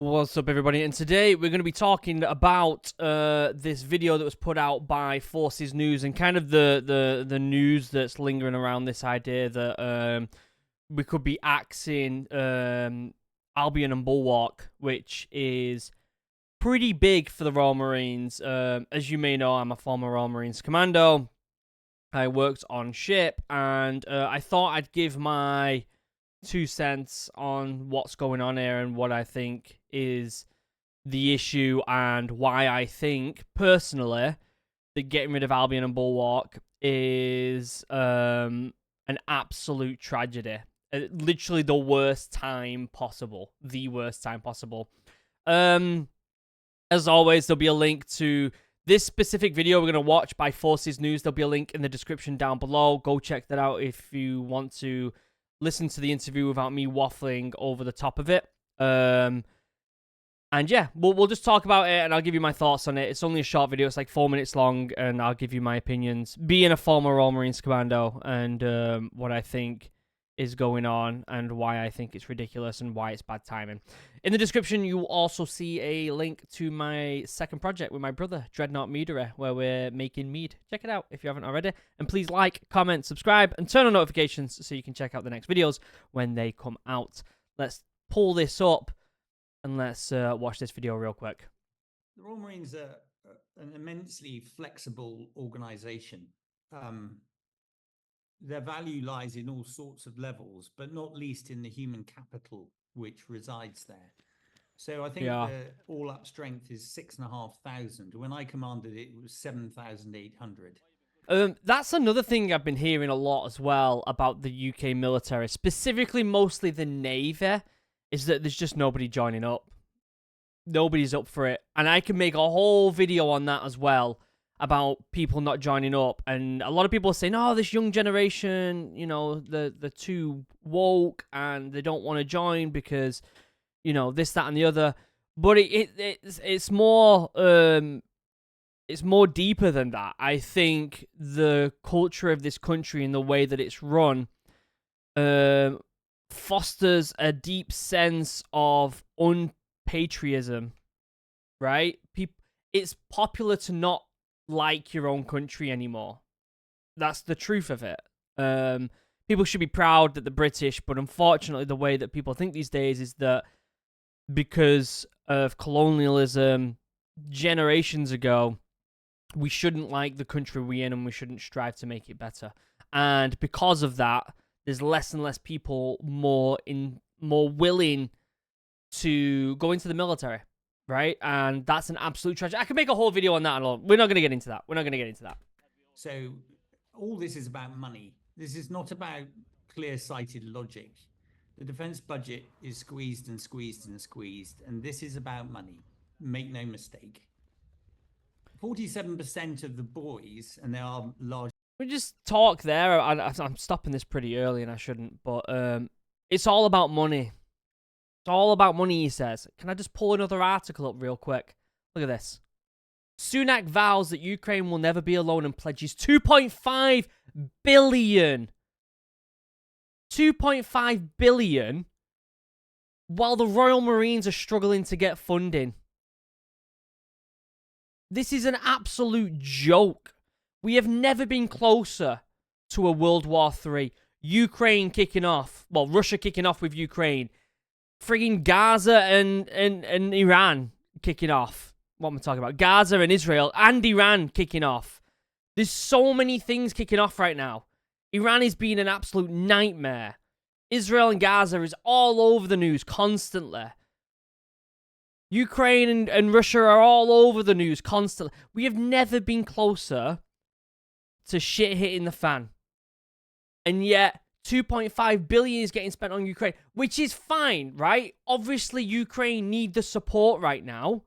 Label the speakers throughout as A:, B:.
A: What's up, everybody? And today we're going to be talking about this video that was put out by Forces News and kind of the news that's lingering around this idea that we could be axing Albion and Bulwark, which is pretty big for the Royal Marines. As you may know, I'm a former Royal Marines commando. I worked on ship, and I thought I'd give my 2 cents on what's going on here and what I think is the issue and why I think, personally, that getting rid of Albion and Bulwark is an absolute tragedy. Literally the worst time possible. The worst time possible. As always, there'll be a link to this specific video we're going to watch by Forces News. There'll be a link in the description down below. Go check that out if you want to listen to the interview without me waffling over the top of it. And yeah, we'll just talk about it, and I'll give you my thoughts on it. It's only a short video. It's like 4 minutes long, and I'll give you my opinions. Being a former Royal Marines commando, and what I think is going on, and why I think it's ridiculous, and why it's bad timing. In the description, you'll also see a link to my second project with my brother, DREADNOUGHT MEADERY, where we're making mead. Check it out if you haven't already. And please like, comment, subscribe, and turn on notifications so you can check out the next videos when they come out. Let's pull this up, and let's watch this video real quick.
B: The Royal Marines are an immensely flexible organisation. Their value lies in all sorts of levels, but not least in the human capital which resides there. So I think the all-up strength is 6,500. When I commanded it, it was 7,800.
A: That's another thing I've been hearing a lot as well about the UK military, specifically mostly the Navy, is that there's just nobody joining up. Nobody's up for it. And I can make a whole video on that as well, about people not joining up. And a lot of people are saying, oh, this young generation, you know, they're too woke and they don't want to join because, you know, this, that, and the other. But it's more deeper than that. I think the culture of this country and the way that it's run fosters a deep sense of unpatriotism, right? It's popular to not like your own country anymore. That's the truth of it. People should be proud that the British, but unfortunately the way that people think these days is that because of colonialism generations ago, we shouldn't like the country we're in and we shouldn't strive to make it better. And because of that, there's less and less people more willing to go into the military. Right? And that's an absolute tragedy. I could make a whole video on that. We're not going to get into that.
B: So all this is about money. This is not about clear-sighted logic. The defense budget is squeezed and squeezed and squeezed, and this is about money. Make no mistake. 47% of the boys, and there are large...
A: We just talk there. I'm stopping this pretty early, and I shouldn't, but it's all about money. It's all about money, he says. Can I just pull another article up real quick? Look at this. Sunak vows that Ukraine will never be alone and pledges 2.5 billion. 2.5 billion while the Royal Marines are struggling to get funding. This is an absolute joke. We have never been closer to a World War III. Ukraine kicking off. Well, Russia kicking off with Ukraine. Frigging Gaza and Iran kicking off. What am I talking about? Gaza and Israel and Iran kicking off. There's so many things kicking off right now. Iran is being an absolute nightmare. Israel and Gaza is all over the news constantly. Ukraine and Russia are all over the news constantly. We have never been closer to shit hitting the fan. And yet 2.5 billion is getting spent on Ukraine, which is fine, right? Obviously, Ukraine need the support right now.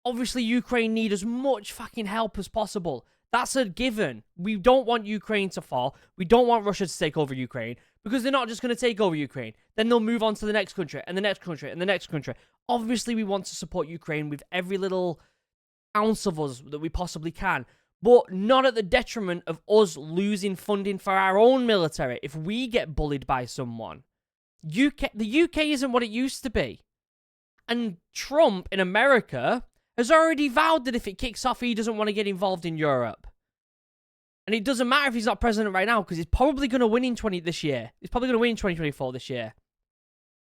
A: Obviously, Ukraine need as much fucking help as possible. That's a given. We don't want Ukraine to fall. We don't want Russia to take over Ukraine because they're not just going to take over Ukraine. Then they'll move on to the next country and the next country and the next country. Obviously, we want to support Ukraine with every little ounce of us that we possibly can. But not at the detriment of us losing funding for our own military if we get bullied by someone. The UK isn't what it used to be. And Trump in America has already vowed that if it kicks off, he doesn't want to get involved in Europe. And it doesn't matter if he's not president right now, because he's probably going to win in this year. He's probably going to win in 2024 this year.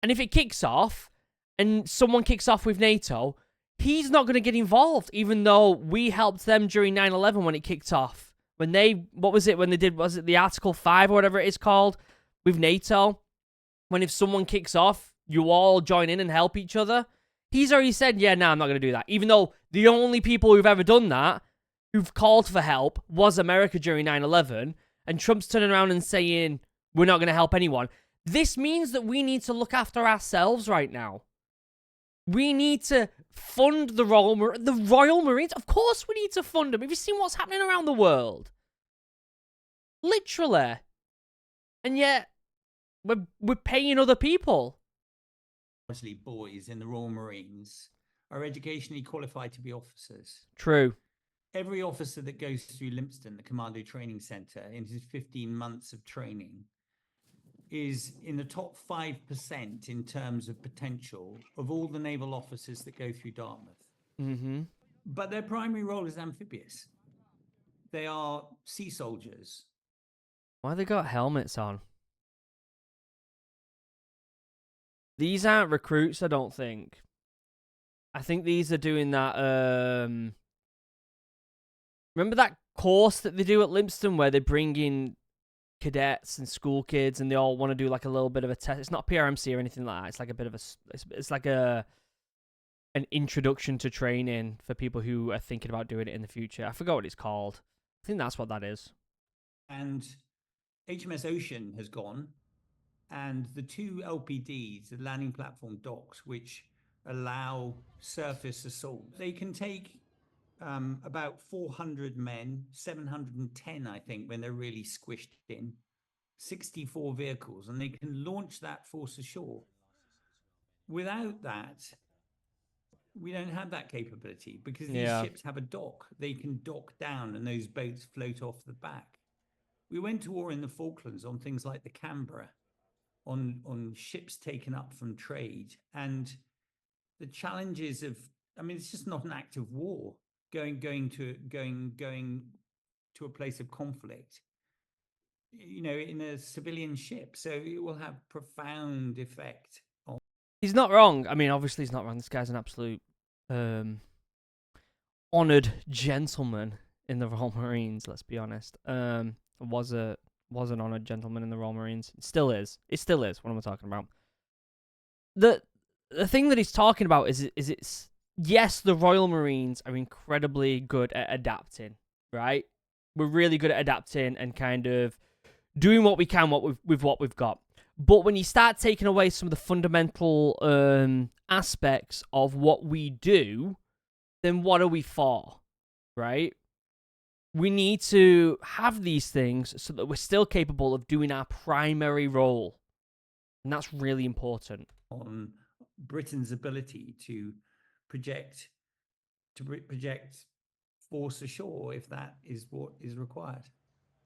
A: And if it kicks off, and someone kicks off with NATO, he's not going to get involved, even though we helped them during 9/11 when it kicked off. When they, what was it, when they did, was it the Article 5 or whatever it is called, with NATO? When if someone kicks off, you all join in and help each other. He's already said, yeah, no, I'm not going to do that. Even though the only people who've ever done that, who've called for help, was America during 9/11, and Trump's turning around and saying, we're not going to help anyone. This means that we need to look after ourselves right now. We need to fund the Royal Marines. Of course we need to fund them. Have you seen what's happening around the world? Literally. And yet, we're paying other people.
B: Largely boys in the Royal Marines are educationally qualified to be officers.
A: True.
B: Every officer that goes through Lympstone, the Commando Training Centre, in his 15 months of training, is in the top 5% in terms of potential of all the naval officers that go through Dartmouth.
A: Mm-hmm.
B: But their primary role is amphibious. They are sea soldiers.
A: Why they got helmets on? These aren't recruits, I don't think. I think these are doing that, remember that course that they do at Lympstone where they bring in cadets and school kids and they all want to do like a little bit of a test? It's not PRMC or anything like that. It's like a bit of a, it's like an introduction to training for people who are thinking about doing it in the future. I forgot what it's called. I think that's what that is.
B: And HMS Ocean has gone, and the two LPDs, the landing platform docks, which allow surface assault, they can take about 400 men, 710, I think, when they're really squished in, 64 vehicles, and they can launch that force ashore. Without that, we don't have that capability, because these ships have a dock. They can dock down and those boats float off the back. We went to war in the Falklands on things like the Canberra, on ships taken up from trade, and the challenges of, I mean, it's just not an act of war, going to a place of conflict, you know, in a civilian ship. So it will have profound effect on.
A: He's not wrong. I mean, obviously he's not wrong. This guy's an absolute honoured gentleman in the Royal Marines, let's be honest. Was an honoured gentleman in the Royal Marines. It still is. It still is. What am I talking about? The thing that he's talking about is it's, yes, the Royal Marines are incredibly good at adapting, right? We're really good at adapting and kind of doing what we can with what we've got. But when you start taking away some of the fundamental aspects of what we do, then what are we for, right? We need to have these things so that we're still capable of doing our primary role. And that's really important.
B: On Britain's ability to project force ashore, if that is what is required.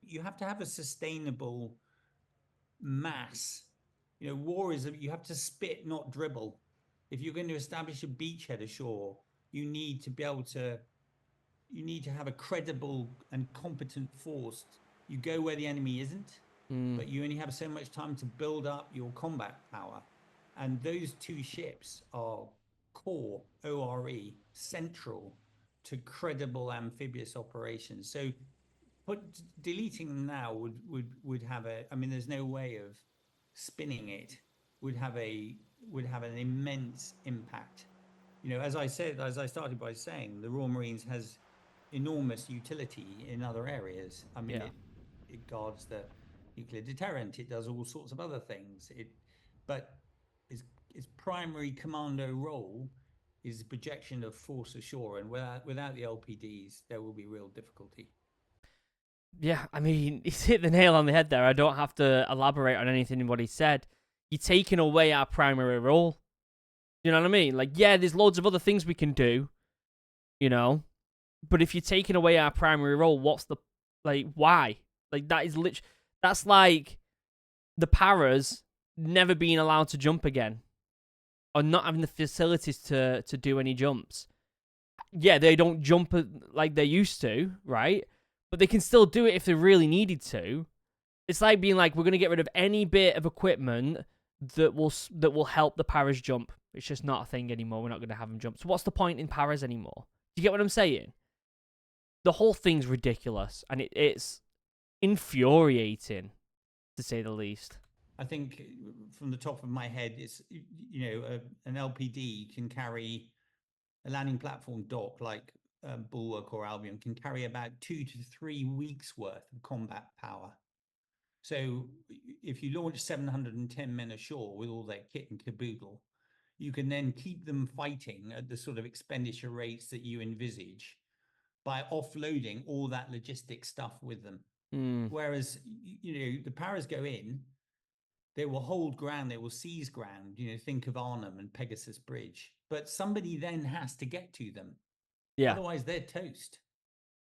B: You have to have a sustainable mass. You know, war is, you have to spit, not dribble. If you're going to establish a beachhead ashore, you need to be able to, you need to have a credible and competent force. You go where the enemy isn't, but you only have so much time to build up your combat power. And those two ships are core, ORE, central to credible amphibious operations. So deleting them now would have a, I mean, there's no way of spinning it, would have an immense impact. You know, as I started by saying, the Royal Marines has enormous utility in other areas. I mean, it guards the nuclear deterrent, it does all sorts of other things. But its primary commando role is the projection of force ashore, and without the LPDs, there will be real difficulty.
A: Yeah, I mean, he's hit the nail on the head there. I don't have to elaborate on anything in what he said. You're taking away our primary role. You know what I mean? Like, yeah, there's loads of other things we can do, you know, but if you're taking away our primary role, what's the, like, why? Like, that is literally, that's like the paras never being allowed to jump again. are not having the facilities to do any jumps. Yeah, they don't jump like they used to, right? But they can still do it if they really needed to. It's like being like, we're going to get rid of any bit of equipment that will help the paras jump. It's just not a thing anymore. We're not going to have them jump. So what's the point in paras anymore? Do you get what I'm saying? The whole thing's ridiculous, and it's infuriating, to say the least.
B: I think from the top of my head, it's, an LPD can carry a landing platform dock like Bulwark or Albion can carry about 2 to 3 weeks worth of combat power. So if you launch 710 men ashore with all their kit and caboodle, you can then keep them fighting at the sort of expenditure rates that you envisage by offloading all that logistic stuff with them. Whereas, the paras go in, they will hold ground, they will seize ground, think of Arnhem and Pegasus Bridge. But somebody then has to get to them.
A: Yeah.
B: Otherwise, they're toast.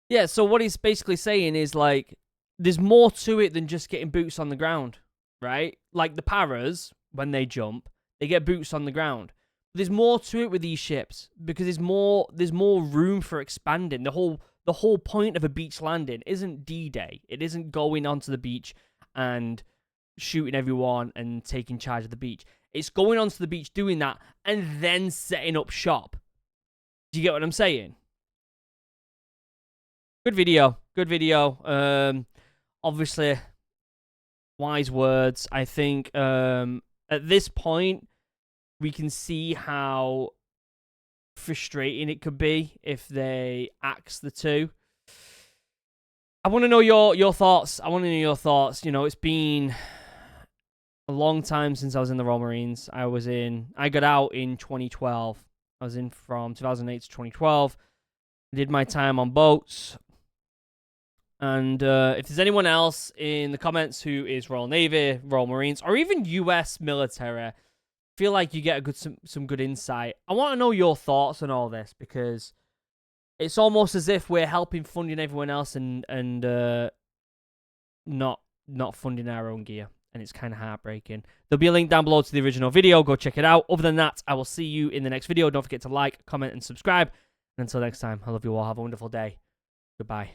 A: Yeah, so what he's basically saying is, like, there's more to it than just getting boots on the ground, right? Like the paras, when they jump, they get boots on the ground. But there's more to it with these ships because there's more room for expanding. The whole point of a beach landing isn't D-Day. It isn't going onto the beach and shooting everyone and taking charge of the beach. It's going onto the beach, doing that, and then setting up shop. Do you get what I'm saying? Good video. Good video. Obviously, wise words. I think at this point, we can see how frustrating it could be if they axe the two. I want to know your thoughts. I want to know your thoughts. It's been a long time since I was in the Royal Marines. I got out in 2012. I was in from 2008 to 2012. I did my time on boats. And if there's anyone else in the comments who is Royal Navy, Royal Marines, or even US military, feel like you get some good insight. I want to know your thoughts on all this because it's almost as if we're helping funding everyone else and not funding our own gear. And it's kind of heartbreaking. There'll be a link down below to the original video. Go check it out. Other than that, I will see you in the next video. Don't forget to like, comment, and subscribe. And until next time, I love you all. Have a wonderful day. Goodbye.